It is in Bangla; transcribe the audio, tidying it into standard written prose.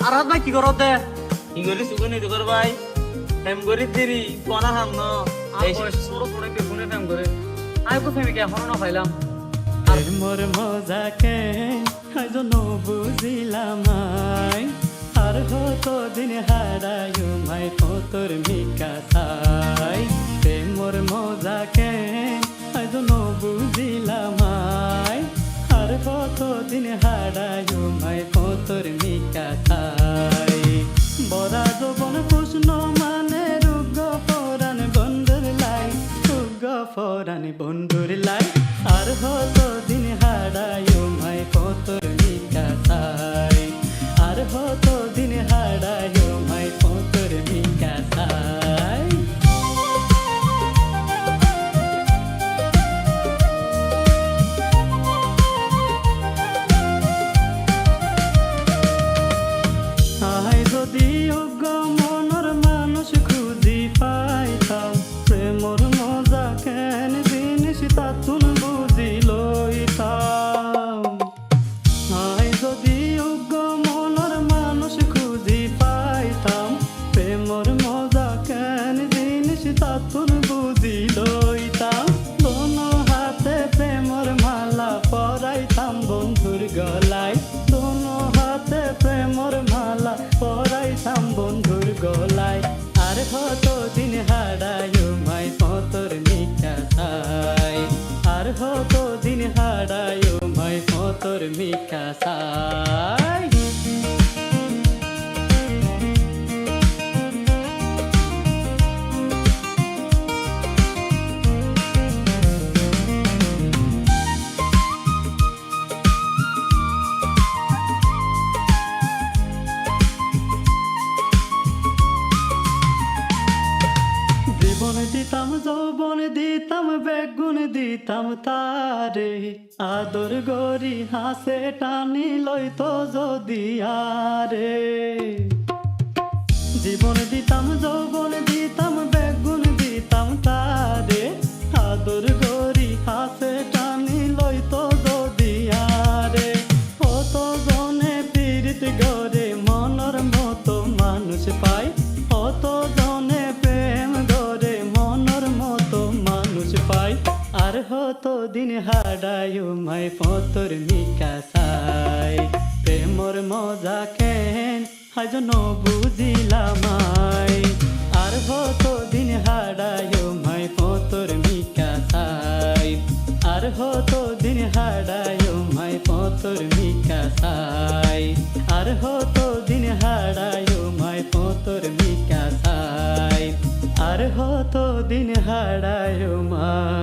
আর ভাই কি করো দে ইংলিশ সুগুনি তো কর ভাই হেম গরি তেরি কোনা হাম ন আর বয়স ছোট ছোট কে ফোনে ফেম করে আই কো ফেমি কে এখনো না পাইলাম আর মোর মজাকে আজ বুঝিলাম আর হতো দিন হারায়ু মাই তোর মিকা থাই মোর মজাকে আজ বুঝিলাম আর হতো দিন হারায়ু মাই তোর মিকা থাই বড়া যৌবন প্রশ্ন মানে রুগ পরাণ বন্ধুর লাই রুগ পরাণ বন্ধুর লাই আর হতো দিন হারায়ু মাই তোর মিকা থাই আর হতো দিন হারায়ু মাই তোর মিকা থাই আই যদি অজ্ঞ মনের মানুষ খুঁজি পাইতাম প্রেমর মজা কেন জিনিস তাতুন বুঝি লইতাম আই যদি অজ্ঞ মনের মানুষ খুঁজি পাইতাম প্রেমর মজা কেন জিনিস তাতুন বুঝি লইতাম দোনো হাতে প্রেমর মালা পরাইতাম বন্ধুর গলায় দোনো হাতে প্রেমর মালা পরাইতাম বন্ধুর গলায় আর হতো দিন হারায়ু মাই তোর মিকা থাই আর হতো দিন হারায়ু মাই তোর মিকা থাই জীবন দিতাম যৌবন দিতাম বেগুন দিতাম তারে আদর গরি হাসে টানি লইতো যদি আরে জীবন দিতাম যৌবন দিতাম বেগুন দিতাম তারে আদর গরি হাসে টানি লইতো যদি আরে কত জনে পীড়িত গরে মনের মতো মানুষ পাই কত জনে প্রেম গরে মনের মতো মানুষ পাই আর হতো দিন হারায়ু মাই তোর মিকা থাই প্রেমর মজা কেন আজ বুঝিলাম আর হতো দিন হারায়ু মাই তোর মিকা থাই আর হতো দিন হারায়ু মাই তোর মিকা থাই আর হতো দিন হারায়ু মাই তোর মিকা থাই আর হতো দিন হারায়ু মাই